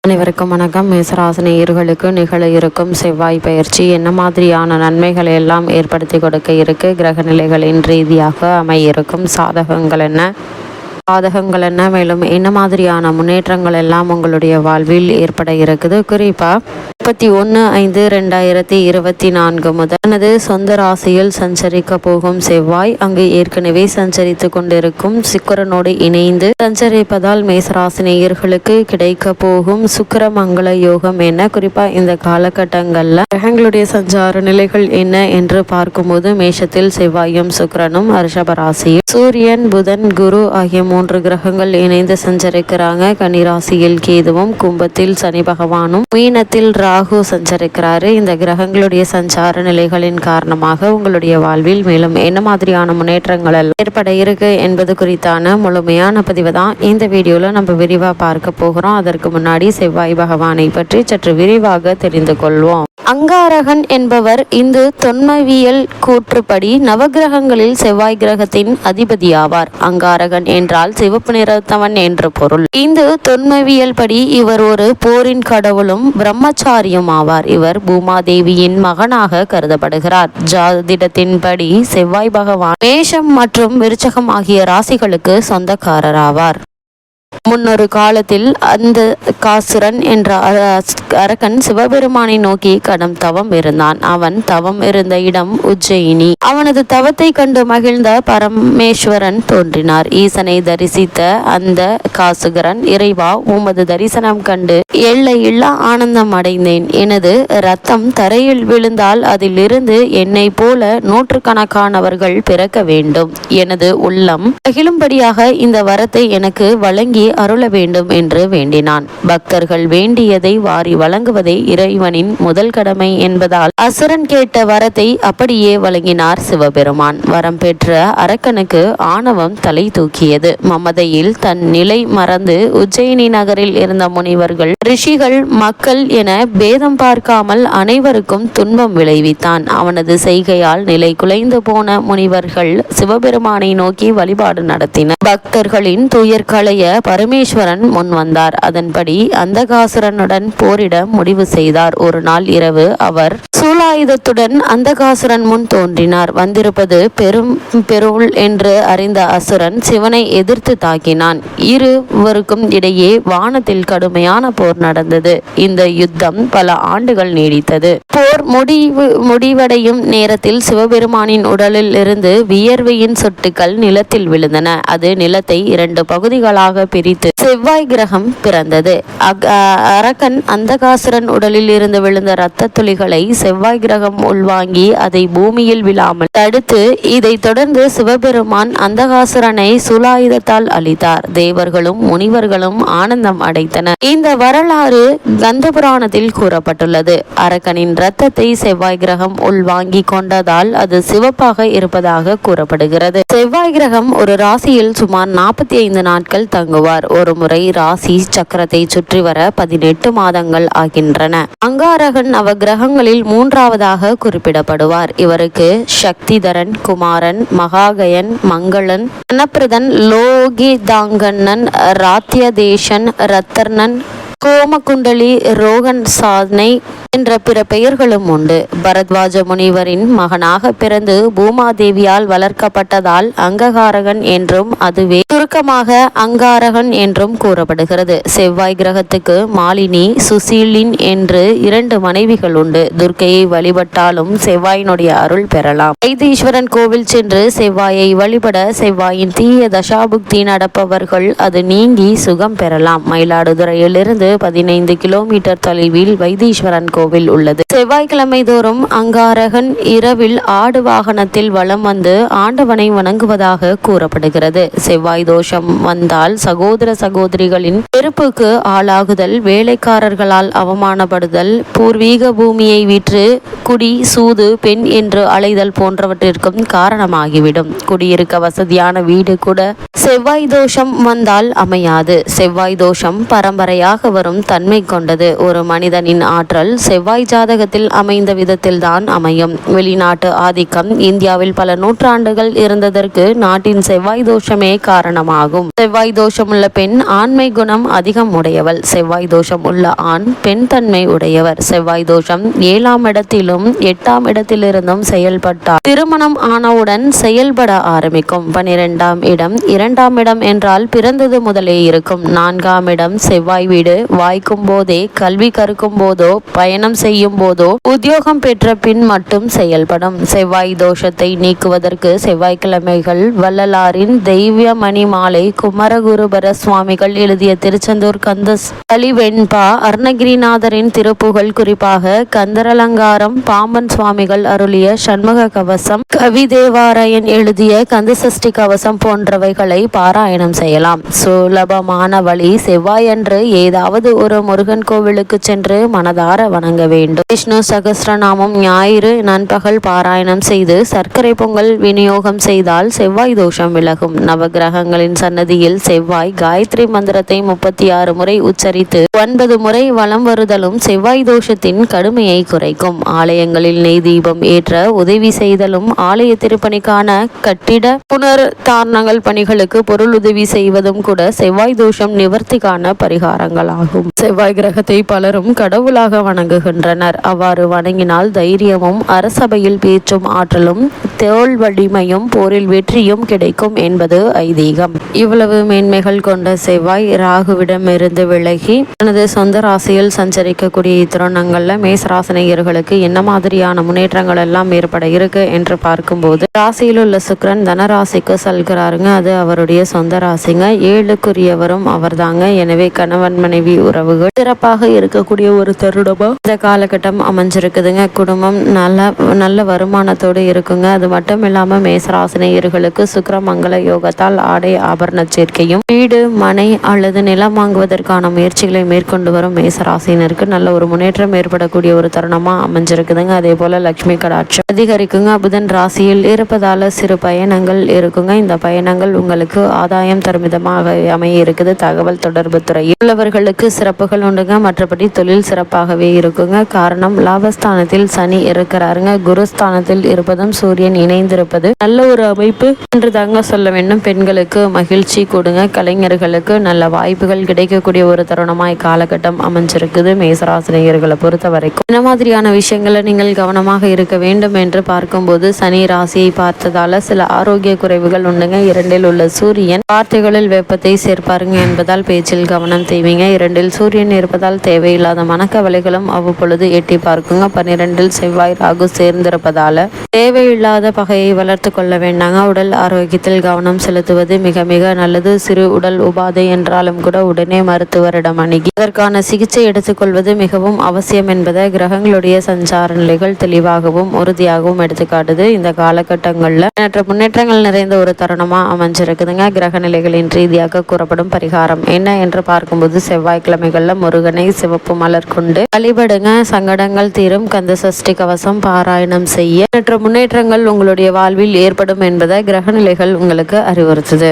அனைவருக்கும் வணக்கம். மேசராசினியர்களுக்கு நிகழ இருக்கும் செவ்வாய் பயிற்சி என்ன மாதிரியான நன்மைகளை எல்லாம் ஏற்படுத்தி கொடுக்க இருக்கு, கிரக நிலைகளின் ரீதியாக அமையிருக்கும் சாதகங்கள் என்ன, மேலும் என்ன மாதிரியான முன்னேற்றங்கள் எல்லாம் உங்களுடைய வாழ்வில் ஏற்பட இருக்குது. குறிப்பா 31/5/2024 முதல் தனது சொந்த ராசியில் சஞ்சரிக்க போகும் செவ்வாய் அங்கு ஏற்கனவே சஞ்சரித்து கொண்டிருக்கும் சுக்கிரனோடு இணைந்து சஞ்சரிப்பதால் மேசராசினியர்களுக்கு கிடைக்க போகும் சுக்கிர மங்கள யோகம் என்ன, குறிப்பா இந்த காலகட்டங்கள்ல கிரகங்களுடைய சஞ்சார நிலைகள் என்ன என்று பார்க்கும்போது மேஷத்தில் செவ்வாயும் சுக்கிரனும், ரிஷப ராசியில் சூரியன், புதன், குரு ஆகிய 3 கிரகங்கள் இணைந்து சஞ்சரிக்கிறாங்க. கன்னிராசியில் கேதுவும், கும்பத்தில் சனி பகவானும், மீனத்தில் ராகு சஞ்சரிக்கிறாரு. இந்த கிரகங்களுடைய சஞ்சார நிலைகளின் காரணமாக உங்களுடைய வாழ்வில் மேலும் என்ன மாதிரியான முன்னேற்றங்கள் ஏற்பட இருக்கு என்பது குறித்தான முழுமையான பதிவு தான் இந்த வீடியோல நம்ம விரிவா பார்க்க போகிறோம். அதற்கு முன்னாடி செவ்வாய் பகவானை பற்றி சற்று விரிவாக தெரிந்து கொள்வோம். அங்காரகன் என்பவர் இந்து தொன்மவியல் கூற்றுப்படி நவகிரகங்களில் செவ்வாய் கிரகத்தின் அதிபதி ஆவார். அங்காரகன் என்றால் சிவப்பு நிறத்தவன் என்று பொருள். இந்து தொன்மவியல் படி இவர் ஒரு போரின் கடவுளும் பிரம்மச்சாரியும் ஆவார். இவர் பூமாதேவியின் மகனாக கருதப்படுகிறார். ஜாதிடத்தின்படி செவ்வாய் பகவான் மேஷம் மற்றும் விருச்சகம் ஆகிய ராசிகளுக்கு சொந்தக்காரராவார். முன்னொரு காலத்தில் அந்த காசுரன் என்ற அரக்கன் சிவபெருமானை நோக்கி கடும் தவம் இருந்தான். அவன் தவம் இருந்த இடம் உஜ்ஜயினி. அவனது தவத்தை கண்டு மகிழ்ந்த பரமேஸ்வரன் தோன்றினார். ஈசனை தரிசித்த அந்த காசுகரன், இறைவா, உமது தரிசனம் கண்டு எல்லையில்லா ஆனந்தம் அடைந்தேன். எனது ரத்தம் தரையில் விழுந்தால் அதிலிருந்து என்னை போல நூற்றுக்கணக்கானவர்கள் பிறக்க வேண்டும். எனது உள்ளம் மகிழும்படியாக இந்த வரத்தை எனக்கு வழங்கி அருள வேண்டும் என்று வேண்டினான். பக்தர்கள் வேண்டியதை வாரி வழங்குவதே இறைவனின் முதல் கடமை என்பதால் அசுரன் கேட்ட வரத்தை அப்படியே வழங்கினார் சிவபெருமான். வரம் பெற்ற அரக்கனுக்கு ஆணவம் தலை தூக்கியது. மமதையில் தன் நிலை மறந்து உஜ்ஜயினி நகரில் இருந்த முனிவர்கள், ரிஷிகள், மக்கள் என பேதம் பார்க்காமல் அனைவருக்கும் துன்பம் விளைவித்தான். அவனது செய்கையால் நிலை குலைந்து போன முனிவர்கள் சிவபெருமானை நோக்கி வழிபாடு நடத்தினர். பக்தர்களின் துயர் களைய பரமேஸ்வரன் முன் வந்தார். அதன்படி அந்தகாசுரனுடன் போரிட முடிவு செய்தார். ஒரு நாள் இரவு அவர் சூலாயுதத்துடன் அந்தகாசுரன் முன் தோன்றினார். வந்திருப்பது பெருள் என்று அறிந்த அசுரன் சிவனை எதிர்த்து தாக்கினான். இருவருக்கும் இடையே வானத்தில் கடுமையான போர் நடந்தது. இந்த யுத்தம் பல ஆண்டுகள் நீடித்தது. போர் முடிவடையும் நேரத்தில் சிவபெருமானின் உடலில் இருந்து வியர்வையின் சொட்டுக்கள் நிலத்தில் விழுந்தன. அது நிலத்தை 2 பகுதிகளாக பிரித்து செவ்வாய் கிரகம் பிறந்தது. அரக்கன் அந்தகாசுரன் உடலில் இருந்து விழுந்த இரத்த துளிகளை செவ்வாய் கிரகம் உள்வாங்கி அதை பூமியில் விழாமல் தடுத்து, இதை தொடர்ந்து சிவபெருமான் அந்தகாசுரனை சூலாயுதத்தால் அழித்தார். தேவர்களும் முனிவர்களும் ஆனந்தம் அடைத்தனர். இந்த வரலாறு கந்த புராணத்தில் கூறப்பட்டுள்ளது. அரக்கனின் இரத்தத்தை செவ்வாய் கிரகம் உள்வாங்கி கொண்டதால் அது சிவப்பாக இருப்பதாக கூறப்படுகிறது. செவ்வாய் கிரகம் ஒரு ராசியில் சுமார் 45 நாட்கள் தங்குவார். ஒரு முறை ராசி சக்கரத்தை சுற்றி வர 18 மாதங்கள் ஆகின்றன. அங்காரகன் நவகிரகங்களில் 3ஆவதாக குறிப்பிடப்படுவார். இவருக்கு சக்திதரன், குமாரன், மகாகயன், மங்களன், அனப்பிரதன், லோகிதாங்கண்ணன், ராத்தியதேசன், ரத்தர்ணன், கோமகுண்டலி, ரோகன் சாதனை என்ற பிற பெயர்களும் உண்டு. பரத்வாஜ முனிவரின் மகனாக பிறந்து பூமாதேவியால் வளர்க்கப்பட்டதால் அங்ககாரகன் என்றும், அதுவே சுருக்கமாக அங்காரகன் என்றும் கூறப்படுகிறது. செவ்வாய் கிரகத்துக்கு மாலினி, சுசீலின் என்று 2 மனைவிகள் உண்டு. துர்க்கையை வழிபட்டாலும் செவ்வாயினுடைய அருள் பெறலாம். வைத்தீஸ்வரன் கோவில் சென்று செவ்வாயை வழிபட செவ்வாயின் தீய தசாபுக்தி நடப்பவர்கள் அது நீங்கி சுகம் பெறலாம். மயிலாடுதுறையிலிருந்து 15 கிலோமீட்டர் தொலைவில் வைத்தீஸ்வரன் கோவில் உள்ளது. செவ்வாய்க்கிழமை தோறும் அங்காரகன் இரவில் ஆடு வாகனத்தில் வலம் வந்து ஆண்டவனை வணங்குவதாக கூறப்படுகிறது. செவ்வாய் தோஷம் வந்தால் சகோதர சகோதரிகளின் வெறுப்புக்கு ஆளாகுதல், வேலைக்காரர்களால் அவமானப்படுதல், பூர்வீக பூமியை விற்று குடி, சூது, பெண் என்று அலைதல் போன்றவற்றிற்கும் காரணமாகிவிடும். குடியிருக்க வசதியான வீடு கூட செவ்வாய் தோஷம் வந்தால் அமையாது. செவ்வாய் தோஷம் பரம்பரையாக வரும் தன்மை கொண்டது. ஒரு மனிதனின் ஆற்றல் செவ்வாய் ஜாதகத்தில் அமைந்த விதத்தில்தான் அமையும். வெளிநாட்டு ஆதிக்கம் இந்தியாவில் பல நூற்றாண்டுகள் இருந்ததற்கு நாட்டின் செவ்வாய் தோஷமே காரணமாகும். செவ்வாய் தோஷமுள்ள பெண் ஆண்மை குணம் அதிகம் உடையவள். செவ்வாய் தோஷம் உள்ள ஆண் பெண் தன்மை உடையவர். செவ்வாய் தோஷம் 7ஆம் இடத்திலும் 8ஆம் இடத்திலிருந்தும் செயல்பட்டால் திருமணம் ஆனவுடன் செயல்பட ஆரம்பிக்கும். 12ஆம் இடம் 2ஆம் இடம் என்றால் பிறந்தது முதலே இருக்கும். 4ஆம் இடம் செவ்வாய் வீடு. வாய்க்கும் போதே, கல்வி கற்கும் போதோ, பயணம் செய்யும் போதோ, உத்தியோகம் பெற்ற பின் மட்டும் செயல்படும். செவ்வாய் தோஷத்தை நீக்குவதற்கு செவ்வாய்க்கிழமைகள் வள்ளலாரின் தெய்வ மணி மாலை, குமரகுருபர சுவாமிகள் எழுதிய திருச்செந்தூர் கந்த வெண்பா, அருணகிரிநாதரின் திருப்புகழ், குறிப்பாக கந்தரலங்காரம், பாம்பன் சுவாமிகள் அருளிய சண்முக கவசம், கவிதேவாராயன் எழுதிய கந்தசஷ்டி கவசம் போன்றவைகளை பாராயணம் செய்யலாம். சுலபமான வழி, செவ்வாயன்று ஏதாவது ஒரு முருகன் கோவிலுக்கு சென்று மனதார வணங்க வேண்டும். விஷ்ணு சகஸ்ரநாமம் ஞாயிறு நண்பகல் பாராயணம் செய்து சர்க்கரை பொங்கல் விநியோகம் செய்தால் செவ்வாய் தோஷம் விலகும். நவகிரகங்களின் சன்னதியில் செவ்வாய் காயத்ரி மந்திரத்தை 36 முறை உச்சரித்து 9 முறை வலம் வருதலும் செவ்வாய் தோஷத்தின் கடுமையை குறைக்கும். ஆலயங்களில் நெய் தீபம் ஏற்ற உதவி செய்தலும், ஆலய திருப்பணிக்கான கட்டிட புனர் தாரணங்கள் பணிகளுக்கு பொருள் உதவி செய்வதும் கூட செவ்வாய் தோஷம் நிவர்த்திக்கான பரிகாரங்களாகும். செவ்வாய் கிரகத்தை பலரும் கடவுளாக வணங்குகின்றனர். அவ்வாறு வணங்கினால் தைரியமும், அரசபையில் பேச்சும் ஆற்றலும், தோல் வலிமையும், போரில் வெற்றியும் கிடைக்கும் என்பது ஐதீகம். இவ்வளவு மேன்மைகள் கொண்ட செவ்வாய் ராகுவிடமிருந்து விலகி தனது சொந்த ராசியில் சஞ்சரிக்கக்கூடிய இத்தருணங்கள்ல மேசராசினியர்களுக்கு என்ன மாதிரியான முன்னேற்றங்கள் எல்லாம் ஏற்பட இருக்கு என்று பார்க்கும்போது, ராசியில் உள்ள சுக்கிரன் தனராசிக்கு செல்கிறாருங்க. அது அவருடைய சொந்த ராசிங்க. 7க்குரியவரும் அவர் தாங்க. எனவே கணவன் மனைவி உறவுகள் சிறப்பாக இருக்கக்கூடிய ஒரு தருணமா இந்த காலகட்டம் அமைஞ்சிருக்குதுங்க. குடும்பம் நல்ல வருமானத்தோடு இருக்குங்க. அது மட்டும் இல்லாம மேசராசினியர்களுக்கு சுக்கிரமங்கல யோகத்தால் ஆடை ஆபரண சேர்க்கையும், வீடு மனை அல்லது நிலம் வாங்குவதற்கான முயற்சிகளை மேற்கொண்டு வரும் மேசராசினருக்கு நல்ல ஒரு முன்னேற்றம் ஏற்படக்கூடிய ஒரு தருணமா அமைஞ்சிருக்குதுங்க. அதே போல லட்சுமி கடாட்சம் அதிகரிக்குங்க. புதன் ராசியில் இருப்பதால சிறு பயணங்கள் இருக்குங்க. இந்த பயணங்கள் உங்களுக்கு ஆதாயம் தரும் விதமாக அமைய இருக்குது. தகவல் தொடர்பு துறையில் உள்ளவர்களுக்கு சிறப்புகள் உண்டுங்க. மற்றபடி தொழில் சிறப்பாகவே இருக்குங்க. காரணம், லாபஸ்தானத்தில் சனி இருக்கிறாருங்க. குருஸ்தானத்தில் இருப்பதும் சூரியன் இணைந்திருப்பது நல்ல ஒரு அமைப்பு என்று தாங்க சொல்ல வேண்டும். பெண்களுக்கு மகிழ்ச்சி கொடுங்க. கலைஞர்களுக்கு நல்ல வாய்ப்புகள் கிடைக்கக்கூடிய ஒரு தருணமாய் காலகட்டம் அமைஞ்சிருக்குது. மேசராசினியர்களை பொறுத்த வரைக்கும் இந்த மாதிரியான விஷயங்களை நீங்கள் கவனமாக இருக்க வேண்டும் என்று பார்க்கும்போது, சனி ராசியை பார்த்ததால சில ஆரோக்கிய குறைவுகள் உண்டுங்க. 2இல் உள்ள சூரியன் வார்த்தைகளில் வெப்பத்தை சேர்ப்பாருங்க என்பதால் பேச்சில் கவனம் தேவைங்க. 2இல் சூரியன் இருப்பதால் தேவையில்லாத மனக்கவலைகளும் அவ்வப்பொழுது எட்டி பார்க்குங்க. 12இல் செவ்வாய் ராகு சேர்ந்திருப்பதால தேவையில்லாத பகையை வளர்த்து கொள்ள வேண்டாங்க. உடல் ஆரோக்கியத்தில் கவனம் செலுத்துவது மிக மிக நல்லது. சிறு உடல் உபாதை என்றாலும் கூட உடனே மருத்துவரிடம் அணுகி அதற்கான சிகிச்சை எடுத்துக்கொள்வது மிகவும் அவசியம் என்பதை கிரகங்களுடைய சஞ்சார நிலைகள் தெளிவாகவும் உறுதியாகவும் எடுத்துக்காட்டுது. இந்த காலகட்டங்கள்ல முன்னேற்றங்கள் நிறைந்த ஒரு தருணமா அமைஞ்சிருக்குதுங்க. கிரக நிலைகளின் ரீதியாக கூறப்படும் பரிகாரம் என்ன என்று பார்க்கும்போது, செவ்வாய்க்கிழமைகள்ல முருகனை சிவப்பு மலர் கொண்டு வழிபடுங்க. சங்கடங்கள் தீரும். கந்த சஷ்டி கவசம் பாராயணம் செய்ய முன்னேற்றங்கள் உங்களுடைய வாழ்வில் ஏற்படும் என்பதை கிரக நிலைகள் உங்களுக்கு அறிவுறுத்துது.